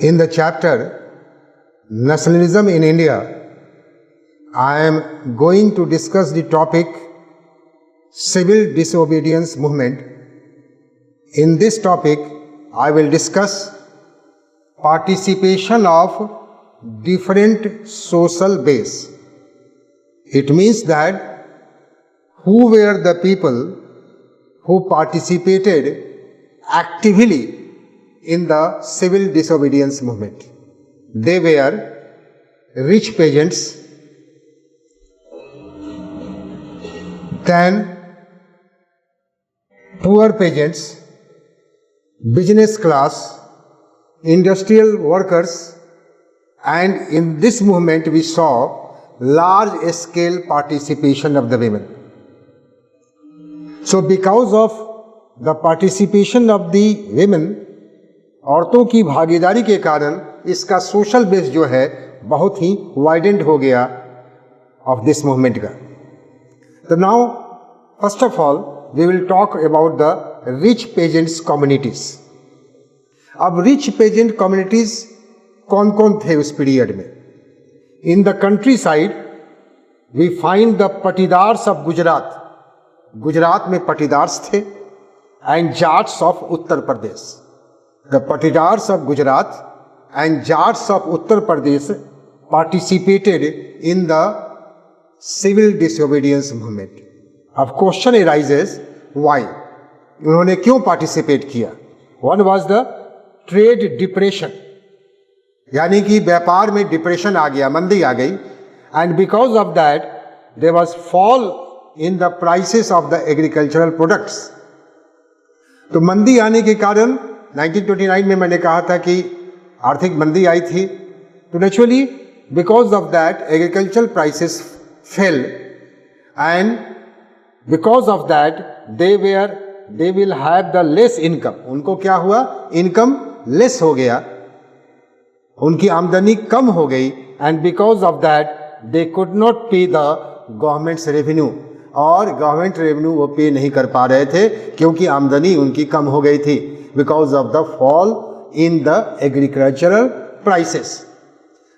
In the chapter Nationalism in India, I am going to discuss the topic Civil Disobedience Movement. In this topic, I will discuss participation of different social base. It means that who were the people who participated actively in the civil disobedience movement. They were rich peasants, then poor peasants, business class, industrial workers, and in this movement we saw large scale participation of the women. So because of the participation of the women, औरतों की भागीदारी के कारण इसका social base जो है बहुत ही widened हो गया ऑफ दिस मूवमेंट का. तो now first of all we will talk about the rich peasants communities. अब रिच पेजेंट कम्युनिटीज कौन कौन थे उस पीरियड में? In the countryside we find the Patidars of Gujarat. Gujarat में पटीदार्स थे. And Jats of Uttar Pradesh. The Patidars of Gujarat and Jats of Uttar Pradesh participated in the civil disobedience movement. अब question arises, why? उन्होंने क्यों participate किया? One was the trade depression, यानी कि व्यापार में डिप्रेशन आ गया, मंदी आ गई. And because of that, there was fall in the prices of the agricultural products. तो मंदी आने के कारण 1929 में मैंने कहा था कि आर्थिक मंदी आई थी. तो naturally because of that agricultural prices fail and because of that they will have the less income. उनको क्या हुआ? इनकम लेस हो गया, उनकी आमदनी कम हो गई. And because of that they could not pay the governments revenue. और गवर्नमेंट रेवेन्यू वो पे नहीं कर पा रहे थे क्योंकि आमदनी उनकी कम हो गई थी because of the fall in the agricultural prices.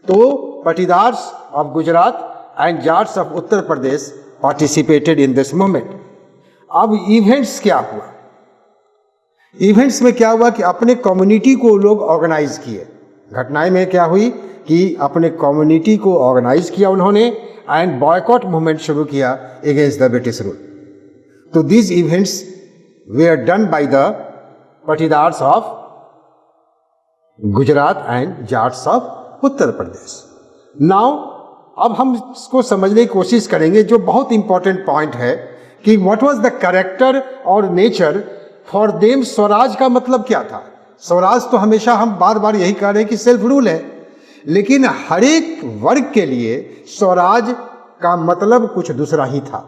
तो patidars of Gujarat and Jats of Uttar Pradesh participated in this movement. अब इवेंट्स क्या हुआ? इवेंट्स में क्या हुआ कि अपने कम्युनिटी को लोग ऑर्गेनाइज किए. घटनाएं में क्या हुई कि अपने कम्युनिटी को ऑर्गेनाइज किया उन्होंने एंड बॉयकॉट मूवमेंट शुरू किया अगेंस्ट द ब्रिटिश रूल. तो these events were done by the Patidars of Gujarat and Jats of Uttar Pradesh. Now अब हम इसको समझने की कोशिश करेंगे जो बहुत इंपॉर्टेंट पॉइंट है कि व्हाट वाज द कैरेक्टर और नेचर फॉर देम. स्वराज का मतलब क्या था? स्वराज तो हमेशा हम बार बार यही कह रहे हैं कि सेल्फ रूल है, लेकिन हर एक वर्ग के लिए स्वराज का मतलब कुछ दूसरा ही था.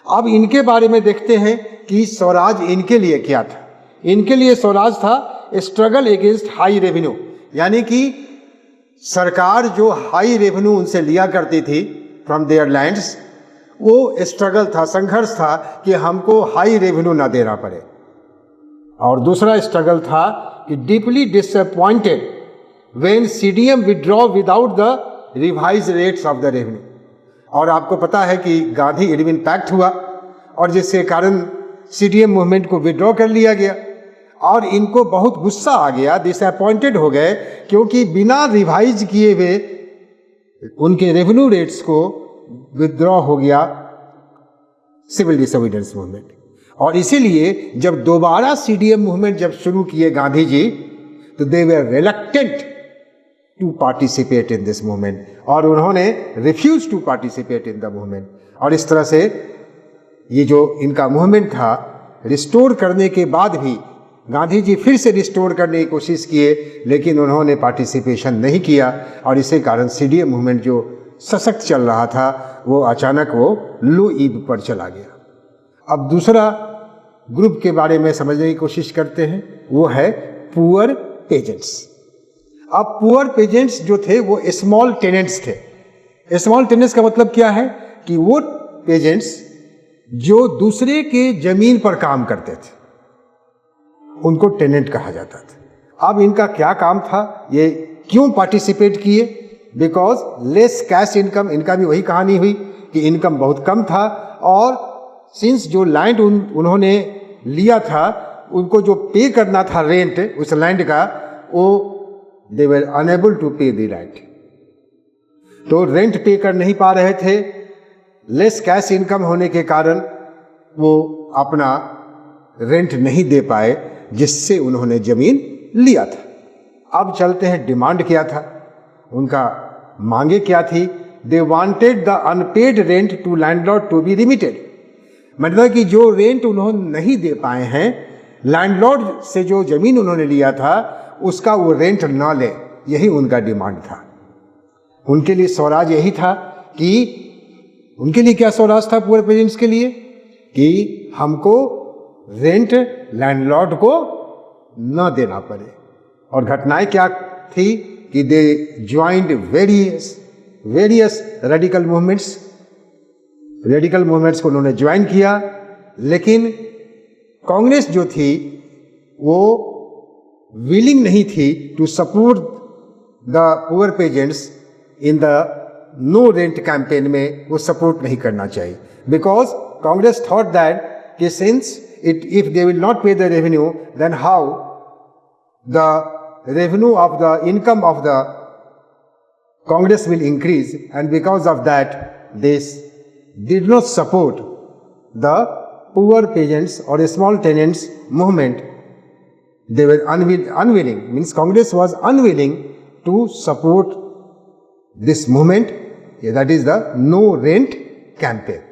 अब इनके बारे में देखते हैं कि स्वराज इनके लिए क्या था. इनके लिए स्वराज था स्ट्रगल अगेंस्ट हाई रेवेन्यू, यानी कि सरकार जो हाई रेवेन्यू उनसे लिया करती थी फ्रॉम देयर लैंड्स, वो स्ट्रगल था, संघर्ष था कि हमको हाई रेवेन्यू ना देना पड़े. और दूसरा स्ट्रगल था कि deeply disappointed when CDM withdraw without the revise rates of the revenue. और आपको पता है कि गांधी इरविन पैक्ट हुआ और जिसके कारण सीडीएम मूवमेंट को विड्रॉ कर लिया गया. और इनको बहुत गुस्सा आ गया, डिसअपॉइंटेड हो गए क्योंकि बिना रिवाइज किए हुए उनके रेवेन्यू रेट्स को विड्रॉ हो गया सिविल डिसोबीडियंस मूवमेंट. और इसीलिए जब दोबारा सीडीएम मूवमेंट जब शुरू किए गांधी जी, तो they were reluctant to participate in this movement और उन्होंने refuse to participate in the movement. और इस तरह से ये जो इनका मूवमेंट था रिस्टोर करने के बाद भी गांधी जी फिर से रिस्टोर करने की कोशिश किए, लेकिन उन्होंने पार्टिसिपेशन नहीं किया. और इसी कारण सीडीएम मूवमेंट जो सशक्त चल रहा था वो अचानक वो लो ईब पर चला गया. अब दूसरा ग्रुप के बारे में समझने की कोशिश करते हैं, वो है पुअर पेजेंट्स. अब पुअर पेजेंट्स जो थे वो स्मॉल टेनेंट्स थे. स्मॉल टेनेंट्स का मतलब क्या है कि वो पेजेंट्स जो दूसरे के जमीन पर काम करते थे उनको टेनेंट कहा जाता था. अब इनका क्या काम था, ये क्यों पार्टिसिपेट किए? बिकॉज लेस कैश इनकम, इनका भी वही कहानी हुई कि इनकम बहुत कम था, और सिंस जो लैंड उन्होंने लिया था, उनको जो पे करना था रेंट उस लैंड का, वो दे वर अनेबल टू पे द रेंट। तो रेंट पे कर नहीं पा रहे थे, लेस कैश इनकम होने के कारण वो अपना रेंट नहीं दे पाए, जिससे उन्होंने जमीन लिया था। अब चलते हैं डिमांड क्या था, उनका मांगे क्या थी। They wanted the unpaid rent to landlord to be remitted, मतलब कि जो रेंट उन्होंने नहीं दे पाए हैं, लैंडलॉर्ड से जो जमीन उन्होंने लिया था उसका वो रेंट ना ले, यही उनका डिमांड था। उनके लिए स्वराज यही था कि उनके लिए क्या स्वराज था पुअर पेजेंट्स के लिए, कि हमको रेंट लैंडलॉर्ड को न देना पड़े। और घटनाएं क्या थी कि दे ज्वाइंड वेरियस रेडिकल मूवमेंट्स को उन्होंने ज्वाइन किया, लेकिन कांग्रेस जो थी वो विलिंग नहीं थी to support the poor peasants in the no rent campaign में, वो सपोर्ट नहीं करना चाहिए। बिकॉज कांग्रेस थॉट दैट कि since if they will not pay the revenue, then how the revenue of the income of the Congress will increase, and because of that they did not support the poor peasants or small tenants movement. They were unwilling, means Congress was unwilling to support this movement, that is the no rent campaign.